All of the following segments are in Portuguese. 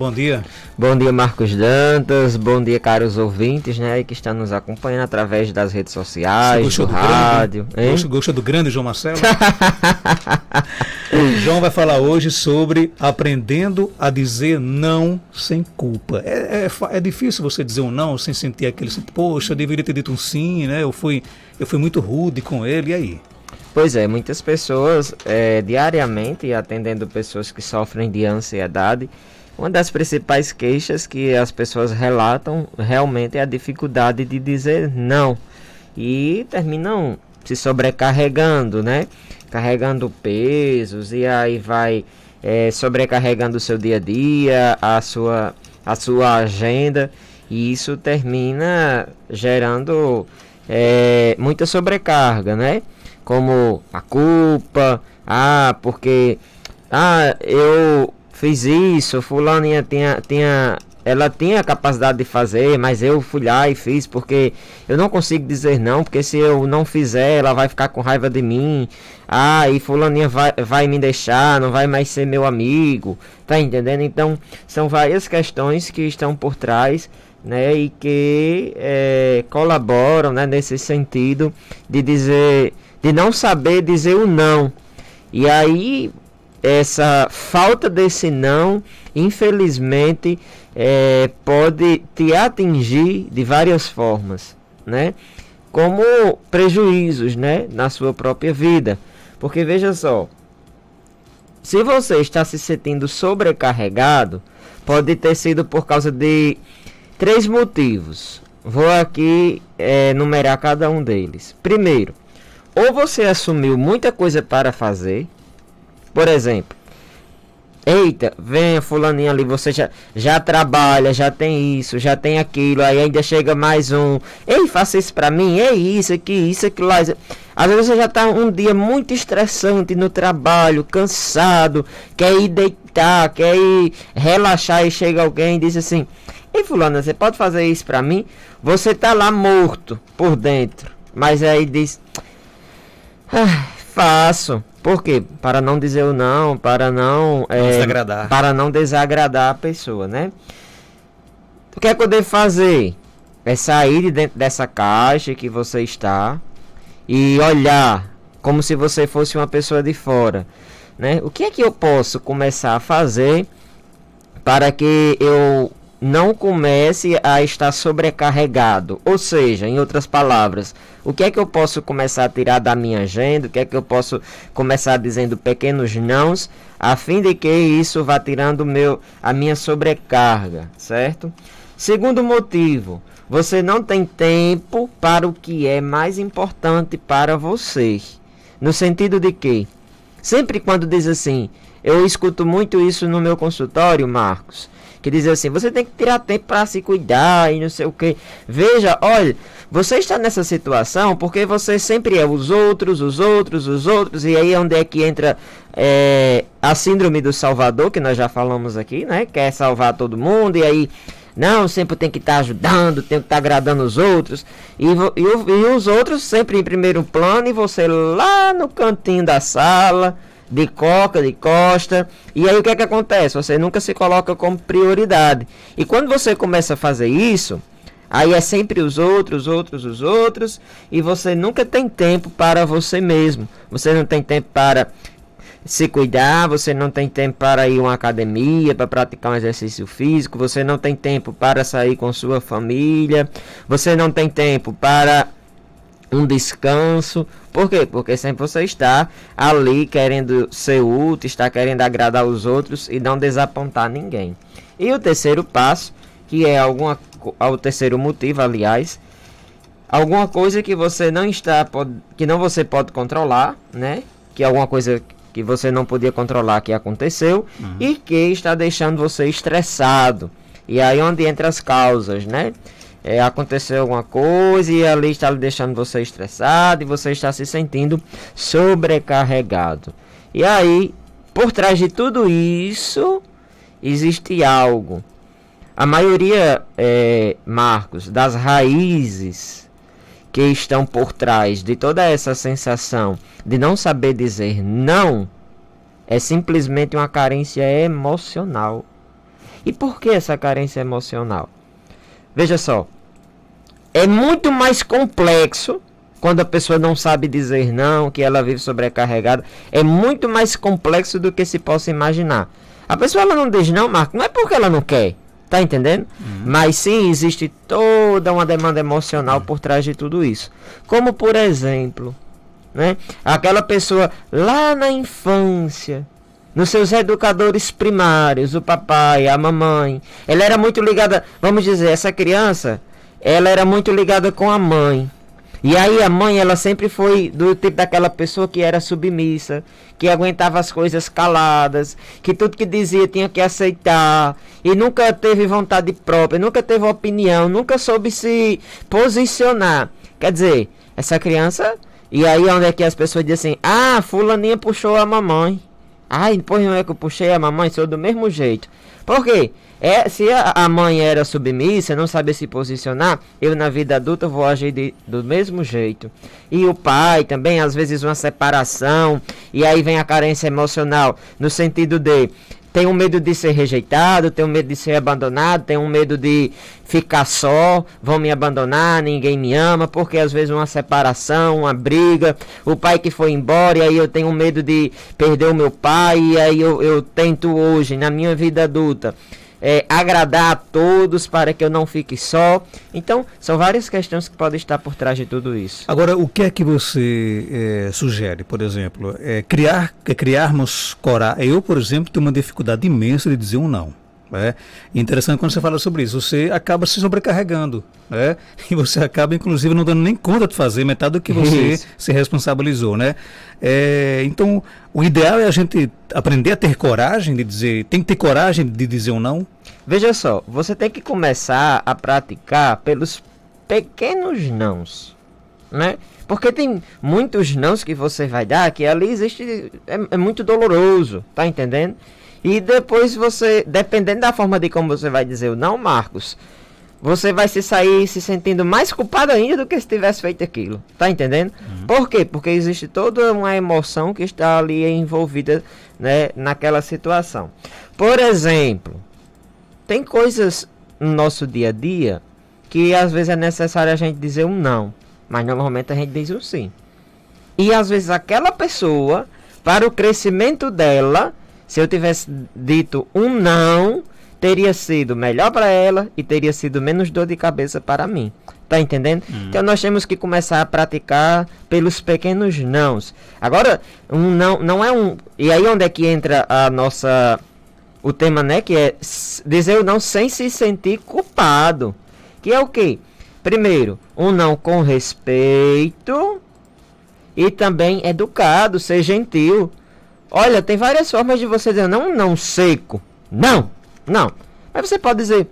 Bom dia. Bom dia, Marcos Dantas. Bom dia, caros ouvintes, né, que estão nos acompanhando através das redes sociais, do rádio. Gostou do grande João Marcelo? O João vai falar hoje sobre aprendendo a dizer não sem culpa. É difícil você dizer um não sem sentir aquele, poxa, eu deveria ter dito um sim, né? Eu fui muito rude com ele, e aí? Pois é, muitas pessoas, diariamente, atendendo pessoas que sofrem de ansiedade, uma das principais queixas que as pessoas relatam realmente é a dificuldade de dizer não. E terminam se sobrecarregando, né? Carregando pesos e aí vai sobrecarregando o seu dia a dia, a sua agenda. E isso termina gerando muita sobrecarga, né? Como a culpa, porque eu fiz isso, fulaninha ela tinha a capacidade de fazer, mas eu fui lá e fiz porque eu não consigo dizer não, porque se eu não fizer, ela vai ficar com raiva de mim. E fulaninha vai me deixar, não vai mais ser meu amigo, tá entendendo? Então, são várias questões que estão por trás, né, e que colaboram, né, nesse sentido de não saber dizer o não. E aí essa falta desse não, infelizmente, pode te atingir de várias formas, né? Como prejuízos, né, na sua própria vida. Porque veja só, se você está se sentindo sobrecarregado, pode ter sido por causa de 3 motivos. Vou aqui numerar cada um deles. Primeiro, ou você assumiu muita coisa para fazer. Por exemplo, eita, venha fulaninha ali, você já trabalha, já tem isso, já tem aquilo, aí ainda chega mais um, ei, faça isso pra mim, ei, isso aqui, isso, aquilo lá. Às vezes você já tá um dia muito estressante no trabalho, cansado, quer ir deitar, quer ir relaxar e chega alguém e diz assim, ei fulana, você pode fazer isso pra mim? Você tá lá morto por dentro, mas aí diz, faço. Por quê? Para não dizer o não, para não desagradar a pessoa, né? O que é que eu devo fazer? É sair de dentro dessa caixa que você está e olhar como se você fosse uma pessoa de fora, né? O que é que eu posso começar a fazer para que eu não comece a estar sobrecarregado? Ou seja, em outras palavras, o que é que eu posso começar a tirar da minha agenda? O que é que eu posso começar dizendo pequenos nãos, a fim de que isso vá tirando a minha sobrecarga, certo? Segundo motivo, você não tem tempo para o que é mais importante para você. No sentido de que, sempre quando diz assim, eu escuto muito isso no meu consultório, Marcos, que diz assim, você tem que tirar tempo para se cuidar e não sei o que. Veja, olha, você está nessa situação porque você sempre é os outros, e aí é onde é que entra a síndrome do Salvador, que nós já falamos aqui, né? Quer salvar todo mundo, e aí, não, sempre tem que estar ajudando, tem que estar agradando os outros, e os outros sempre em primeiro plano, e você lá no cantinho da sala, de costa, e aí o que é que acontece? Você nunca se coloca como prioridade, e quando você começa a fazer isso, aí é sempre os outros, e você nunca tem tempo para você mesmo, você não tem tempo para se cuidar, você não tem tempo para ir a uma academia, para praticar um exercício físico, você não tem tempo para sair com sua família, você não tem tempo para um descanso. Por quê? Porque sempre você está ali querendo ser útil, está querendo agradar os outros e não desapontar ninguém. E o terceiro passo, que é o terceiro motivo, aliás, alguma coisa que você você pode controlar, né? Que é alguma coisa que você não podia controlar que aconteceu, e que está deixando você estressado. E aí onde entra as causas, né? Aconteceu alguma coisa e ali está deixando você estressado e você está se sentindo sobrecarregado. E aí, por trás de tudo isso, existe algo. A maioria, Marcos, das raízes que estão por trás de toda essa sensação de não saber dizer não, é simplesmente uma carência emocional. E por que essa carência emocional? Veja só, é muito mais complexo quando a pessoa não sabe dizer não, que ela vive sobrecarregada. É muito mais complexo do que se possa imaginar. A pessoa ela não diz não, Marco, não é porque ela não quer, tá entendendo? Mas sim, existe toda uma demanda emocional por trás de tudo isso. Como por exemplo, né, aquela pessoa lá na infância, nos seus educadores primários, o papai, a mamãe, ela era muito ligada, vamos dizer, essa criança, ela era muito ligada com a mãe. E aí a mãe, ela sempre foi do tipo daquela pessoa que era submissa, que aguentava as coisas caladas, que tudo que dizia tinha que aceitar, e nunca teve vontade própria, nunca teve opinião, nunca soube se posicionar. Quer dizer, essa criança, e aí onde é que as pessoas dizem assim, ah, fulaninha puxou a mamãe. Ai, depois não é que eu puxei a mamãe, sou do mesmo jeito. Por quê? Se a mãe era submissa, não sabia se posicionar, eu na vida adulta vou agir do mesmo jeito. E o pai também, às vezes uma separação, e aí vem a carência emocional, no sentido de, tenho medo de ser rejeitado, tenho medo de ser abandonado, tenho medo de ficar só, vão me abandonar, ninguém me ama, porque às vezes uma separação, uma briga, o pai que foi embora, e aí eu tenho medo de perder o meu pai, e aí eu tento hoje, na minha vida adulta, agradar a todos para que eu não fique só. Então, são várias questões que podem estar por trás de tudo isso. Agora, o que é que você sugere, por exemplo? Criarmos coragem. Eu, por exemplo, tenho uma dificuldade imensa de dizer um não. Interessante quando você fala sobre isso, você acaba se sobrecarregando, e você acaba inclusive não dando nem conta de fazer metade do que você se responsabilizou, né? Então o ideal é a gente aprender a ter coragem de dizer, tem que ter coragem de dizer um não. Veja só, você tem que começar a praticar pelos pequenos nãos, né? Porque tem muitos nãos que você vai dar que ali existe, é muito doloroso, tá entendendo? E depois você, dependendo da forma de como você vai dizer o não, Marcos, você vai sair se sentindo mais culpado ainda do que se tivesse feito aquilo. Tá entendendo? Por quê? Porque existe toda uma emoção que está ali envolvida, né, naquela situação. Por exemplo, tem coisas no nosso dia a dia que às vezes é necessário a gente dizer um não, mas normalmente a gente diz um sim. E às vezes aquela pessoa, para o crescimento dela, se eu tivesse dito um não, teria sido melhor para ela e teria sido menos dor de cabeça para mim. Tá entendendo? Então nós temos que começar a praticar pelos pequenos nãos. Agora, um não é um... E aí onde é que entra o tema, né? Que é dizer o não sem se sentir culpado. Que é o quê? Primeiro, um não com respeito e também educado, ser gentil. Olha, tem várias formas de você dizer não seco. Não. Mas você pode dizer,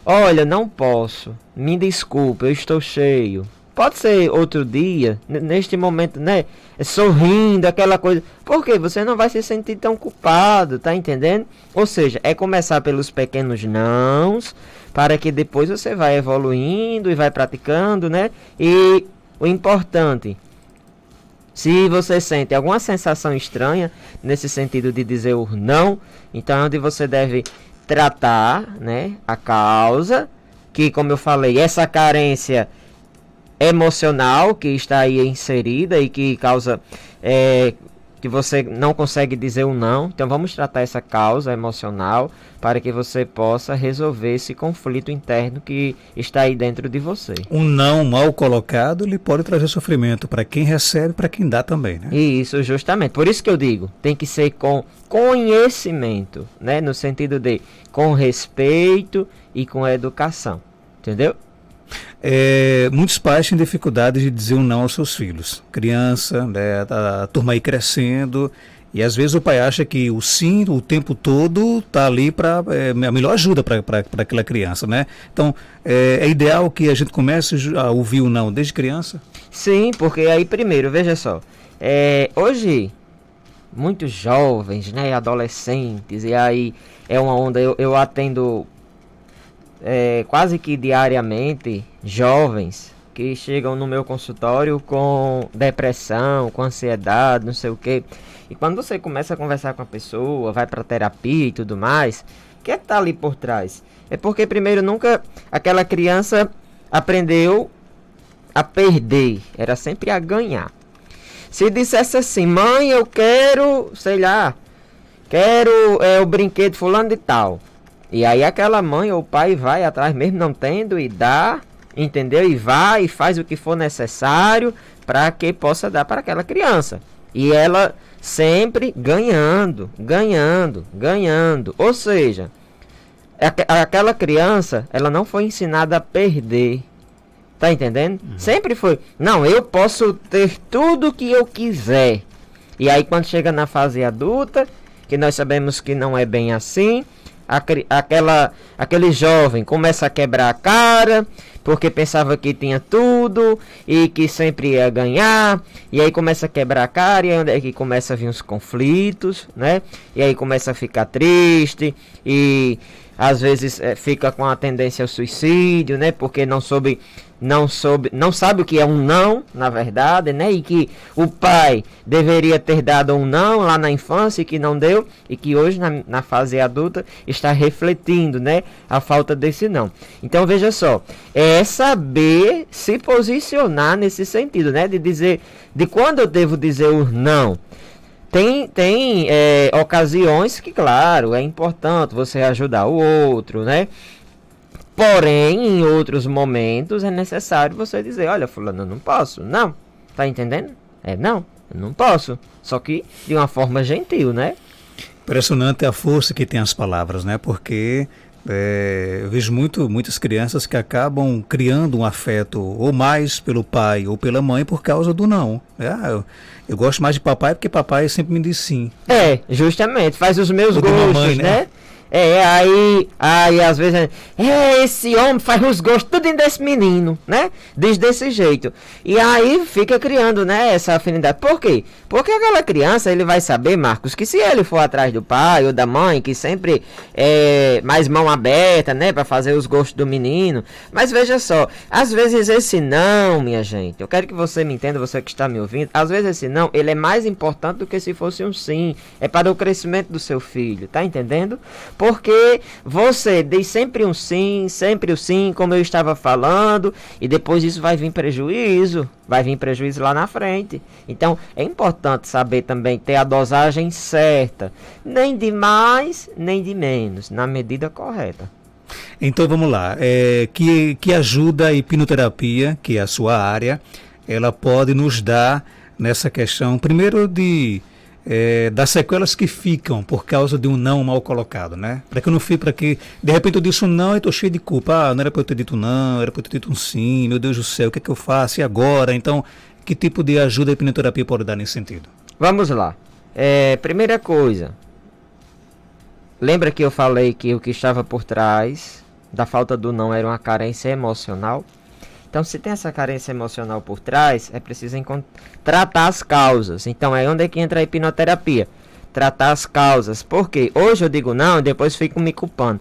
olha, não posso. Me desculpa, eu estou cheio. Pode ser outro dia, neste momento, né? Sorrindo, aquela coisa. Porque você não vai se sentir tão culpado, tá entendendo? Ou seja, é começar pelos pequenos nãos, para que depois você vai evoluindo e vai praticando, né? E o importante... Se você sente alguma sensação estranha nesse sentido de dizer o não, então é onde você deve tratar, né, a causa, que como eu falei, essa carência emocional que está aí inserida e que causa que você não consegue dizer um não. Então vamos tratar essa causa emocional para que você possa resolver esse conflito interno que está aí dentro de você. Um não mal colocado, ele pode trazer sofrimento para quem recebe e para quem dá também, né? Isso, justamente. Por isso que eu digo, tem que ser com conhecimento, né? No sentido de com respeito e com educação. Entendeu? Muitos pais têm dificuldade de dizer um não aos seus filhos. Criança, né, a turma aí crescendo, e às vezes o pai acha que o sim o tempo todo está ali para a melhor ajuda para aquela criança, né? Então é ideal que a gente comece a ouvir o não desde criança? Sim, porque aí primeiro, veja só, hoje muitos jovens, né, adolescentes, e aí é uma onda, eu atendo quase que diariamente jovens que chegam no meu consultório com depressão, com ansiedade, não sei o que. E quando você começa a conversar com a pessoa, vai para terapia e tudo mais, que é que tá ali por trás? É porque primeiro nunca aquela criança aprendeu a perder, era sempre a ganhar. Se dissesse assim, mãe, eu quero, sei lá, quero o brinquedo fulano de tal. E aí aquela mãe ou pai vai atrás mesmo não tendo e dá, entendeu? E vai e faz o que for necessário para que possa dar para aquela criança. E ela sempre ganhando, ganhando, ganhando. Ou seja, aquela criança, ela não foi ensinada a perder. Tá entendendo? Sempre foi, não, eu posso ter tudo que eu quiser. E aí quando chega na fase adulta, que nós sabemos que não é bem assim, aquele jovem começa a quebrar a cara, porque pensava que tinha tudo e que sempre ia ganhar, e aí começa a quebrar a cara, e aí onde é que começa a vir os conflitos, né? E aí começa a ficar triste, e às vezes fica com a tendência ao suicídio, né? Porque não sabe o que é um não, na verdade, né? E que o pai deveria ter dado um não lá na infância e que não deu, e que hoje na fase adulta está refletindo, né? A falta desse não. Então veja só, é saber se posicionar nesse sentido, né? De dizer, de quando eu devo dizer o não. Tem ocasiões que, claro, é importante você ajudar o outro, né? Porém, em outros momentos é necessário você dizer, olha, fulano, eu não posso. Não, tá entendendo? Não, eu não posso. Só que de uma forma gentil, né? Impressionante a força que tem as palavras, né? Porque eu vejo muitas crianças que acabam criando um afeto ou mais pelo pai ou pela mãe por causa do não. Eu gosto mais de papai porque papai sempre me diz sim. Justamente, faz os meus gostos, mamãe, né? Aí às vezes esse homem faz os gostos tudo desse menino, né? Diz desse jeito. E aí fica criando, né, essa afinidade. Por quê? Porque aquela criança, ele vai saber, Marcos, que se ele for atrás do pai ou da mãe, que sempre é mais mão aberta, né, para fazer os gostos do menino. Mas veja só, às vezes esse não, minha gente, eu quero que você me entenda, você que está me ouvindo, às vezes esse não, ele é mais importante do que se fosse um sim. É para o crescimento do seu filho, tá entendendo? Porque você diz sempre o sim, como eu estava falando, e depois isso vai vir prejuízo lá na frente. Então é importante saber também ter a dosagem certa, nem de mais, nem de menos, na medida correta. Então vamos lá, que ajuda a hipnoterapia, que é a sua área, ela pode nos dar nessa questão, primeiro das sequelas que ficam por causa de um não mal colocado, né? Para que eu não fique, para que de repente eu disse um não e estou cheio de culpa. Não era para eu ter dito não, era para eu ter dito um sim. Meu Deus do céu, o que é que eu faço? E agora? Então, que tipo de ajuda a hipnoterapia pode dar nesse sentido? Vamos lá. Primeira coisa, lembra que eu falei que o que estava por trás da falta do não era uma carência emocional? Então, se tem essa carência emocional por trás, é preciso tratar as causas. Então, é onde é que entra a hipnoterapia. Tratar as causas. Por quê? Hoje eu digo não e depois fico me culpando.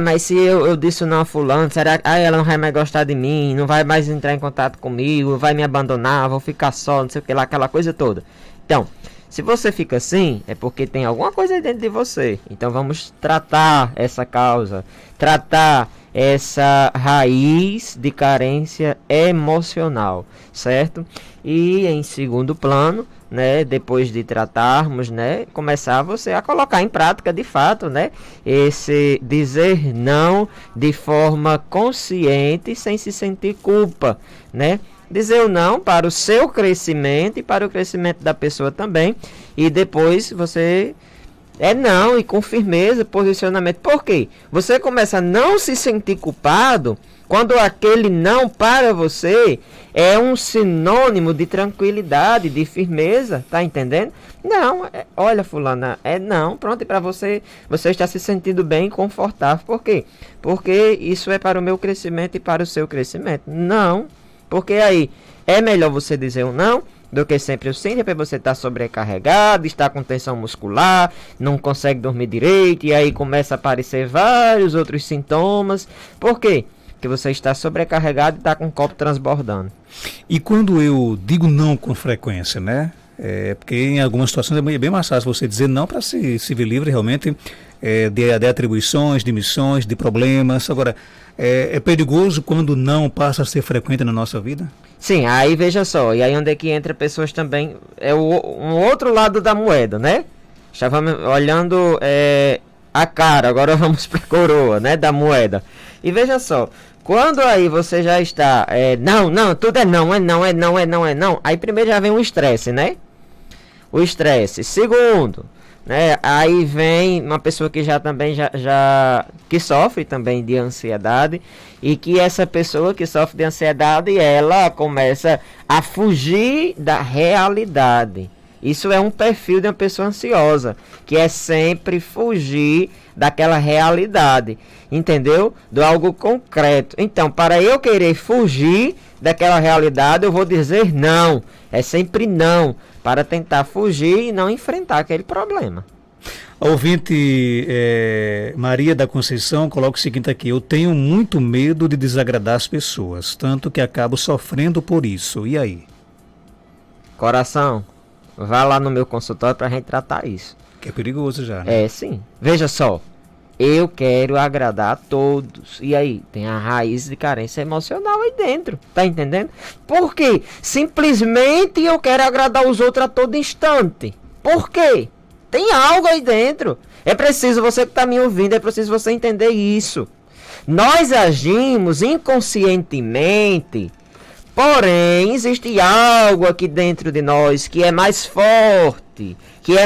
Mas se eu disse não a fulano, será que ela não vai mais gostar de mim, não vai mais entrar em contato comigo, vai me abandonar, vou ficar só, não sei o que lá, aquela coisa toda. Então, se você fica assim, é porque tem alguma coisa dentro de você. Então, vamos tratar essa causa, tratar essa raiz de carência emocional, certo? E em segundo plano, né, depois de tratarmos, né, começar você a colocar em prática de fato, né, esse dizer não de forma consciente, sem se sentir culpa, né? Dizer o não para o seu crescimento e para o crescimento da pessoa também, e depois você não, e com firmeza, posicionamento. Por quê? Você começa a não se sentir culpado quando aquele não para você é um sinônimo de tranquilidade, de firmeza, tá entendendo? Não, olha fulana, não, pronto, e para você está se sentindo bem e confortável. Por quê? Porque isso é para o meu crescimento e para o seu crescimento. Não, porque aí é melhor você dizer um não do que sempre o sim, depois você está sobrecarregado, está com tensão muscular, não consegue dormir direito, e aí começa a aparecer vários outros sintomas. Por quê? Porque você está sobrecarregado e está com o copo transbordando. E quando eu digo não com frequência, né? Porque em algumas situações é bem mais fácil você dizer não para se ver livre realmente de atribuições, de missões, de problemas. Agora, é perigoso quando não passa a ser frequente na nossa vida? Sim, aí veja só, e aí onde é que entra pessoas também, um outro lado da moeda, né? Estávamos olhando a cara, agora vamos para a coroa, né, da moeda. E veja só, quando aí você já está, não, tudo é não, aí primeiro já vem o estresse, né? O estresse. Segundo, né, aí vem uma pessoa que já também que sofre também de ansiedade, e que essa pessoa que sofre de ansiedade, ela começa a fugir da realidade. Isso é um perfil de uma pessoa ansiosa, que é sempre fugir daquela realidade, entendeu? Do algo concreto. Então, para eu querer fugir daquela realidade, eu vou dizer não. É sempre não, para tentar fugir e não enfrentar aquele problema. A ouvinte Maria da Conceição coloca o seguinte aqui: eu tenho muito medo de desagradar as pessoas, tanto que acabo sofrendo por isso. E aí? Coração, vá lá no meu consultório para a gente tratar isso. Que é perigoso já, né? Sim. Veja só, eu quero agradar a todos. E aí, tem a raiz de carência emocional aí dentro, tá entendendo? Porque simplesmente eu quero agradar os outros a todo instante. Por quê? Tem algo aí dentro. É preciso, você que está me ouvindo, é preciso você entender isso. Nós agimos inconscientemente, porém existe algo aqui dentro de nós que é mais forte, que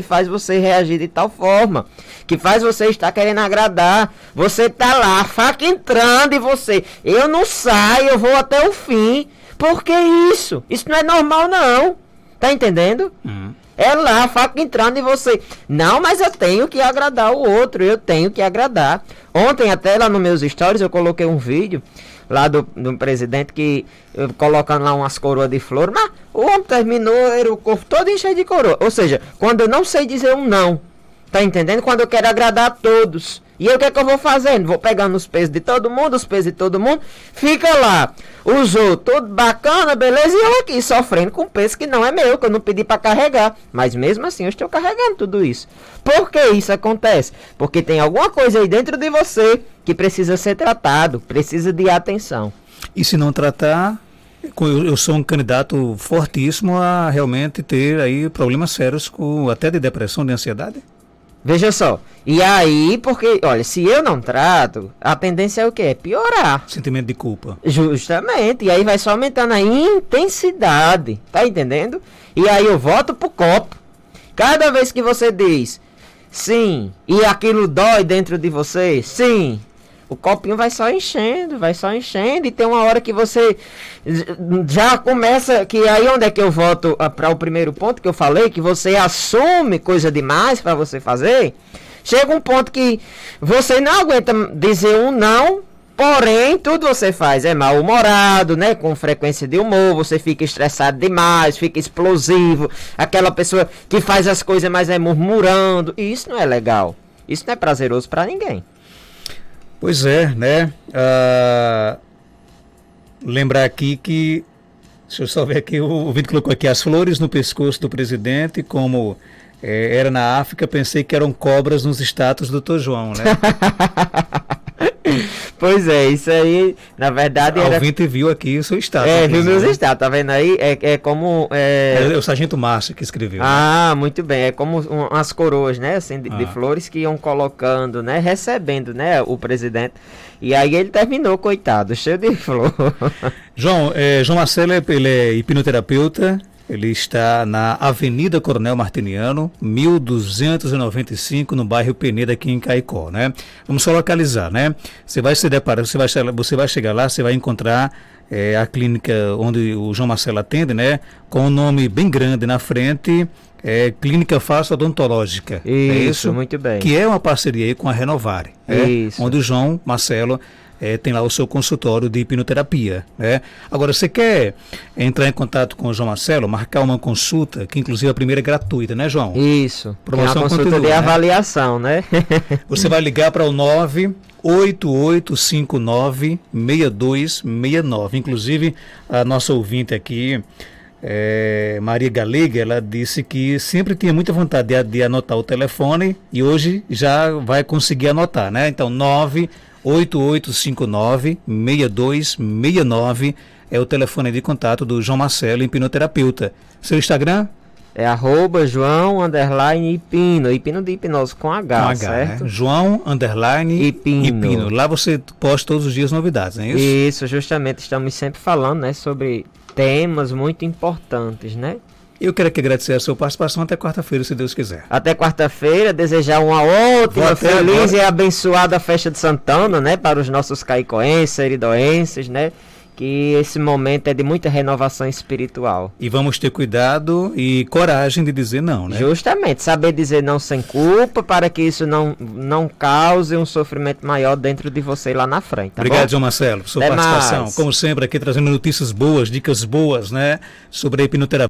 faz você reagir de tal forma, que faz você estar querendo agradar. Você tá lá, a faca entrando em você, eu não saio, eu vou até o fim. Por que isso? Isso não é normal não, tá entendendo? É lá, a faca entrando em você. Não, mas eu tenho que agradar o outro, eu tenho que agradar. Ontem até lá nos meus stories eu coloquei um vídeo lá do presidente que colocando lá umas coroas de flor, mas o homem terminou, era o corpo todo cheio de coroa. Ou seja, quando eu não sei dizer um não, tá entendendo? Quando eu quero agradar a todos. E aí o que é que eu vou fazendo? Vou pegando os pesos de todo mundo, fica lá. Usou tudo bacana, beleza, e eu aqui sofrendo com peso que não é meu, que eu não pedi para carregar. Mas mesmo assim eu estou carregando tudo isso. Por que isso acontece? Porque tem alguma coisa aí dentro de você que precisa ser tratado, precisa de atenção. E se não tratar, eu sou um candidato fortíssimo a realmente ter aí problemas sérios, até de depressão, de ansiedade? Veja só, e aí, porque, olha, se eu não trato, a tendência é o quê? É piorar. Sentimento de culpa. Justamente, e aí vai só aumentando a intensidade, tá entendendo? E aí eu volto pro copo. Cada vez que você diz sim, e aquilo dói dentro de você, sim, o copinho vai só enchendo, e tem uma hora que você já começa, que aí onde é que eu volto para o primeiro ponto que eu falei, que você assume coisa demais para você fazer, chega um ponto que você não aguenta dizer um não, porém tudo você faz é mal-humorado, né, com frequência de humor, você fica estressado demais, fica explosivo, aquela pessoa que faz as coisas mas é murmurando, e isso não é legal, isso não é prazeroso para ninguém. Pois é, né? Lembrar aqui que, deixa eu só ver aqui, o vídeo colocou aqui as flores no pescoço do presidente, como era na África, pensei que eram cobras nos estátuas do Dr. João, né? Pois é, isso aí, na verdade era... O ouvinte viu aqui o seu estátua. Viu meus estátuas, tá vendo aí? É como... É o Sargento Márcio que escreveu. Ah, né? Muito bem, é como umas coroas, né, assim, de flores que iam colocando, né, recebendo, né, o presidente. E aí ele terminou, coitado, cheio de flor. João Marcelo, ele é hipnoterapeuta. Ele está na Avenida Coronel Martiniano, 1295, no bairro Peneda, aqui em Caicó, né? Vamos só localizar, né? Você vai se deparar, você vai chegar lá, você vai encontrar a clínica onde o João Marcelo atende, né? Com um nome bem grande na frente, Clínica Fácil Odontológica. Isso, muito bem. Que é uma parceria aí com a Renovare, onde o João Marcelo tem lá o seu consultório de hipnoterapia, né? Agora, você quer entrar em contato com o João Marcelo, marcar uma consulta, que inclusive a primeira é gratuita, né, João? Isso, promoção é uma consulta continua, de avaliação, né? Você vai ligar para o 98859-6269. Inclusive, a nossa ouvinte aqui, Maria Galega, ela disse que sempre tinha muita vontade de anotar o telefone e hoje já vai conseguir anotar, né? Então 98859-6269 é o telefone de contato do João Marcelo, hipnoterapeuta. Seu Instagram? É @João_Ipino, Ipino de hipnose com H, certo? Né? João_Ipino. Lá você posta todos os dias novidades, não é isso? Isso, justamente, estamos sempre falando, né, sobre temas muito importantes, né? Eu quero aqui agradecer a sua participação até quarta-feira, se Deus quiser. Até quarta-feira, desejar uma ótima, feliz e abençoada festa de Santana, né, para os nossos caicoenses, seridoenses, né? Que esse momento é de muita renovação espiritual. E vamos ter cuidado e coragem de dizer não, né? Justamente, saber dizer não sem culpa, para que isso não cause um sofrimento maior dentro de você lá na frente, tá Obrigado, bom? João Marcelo, por sua Até participação. mais. Como sempre, aqui trazendo notícias boas, dicas boas, né? Sobre a hipnoterapia.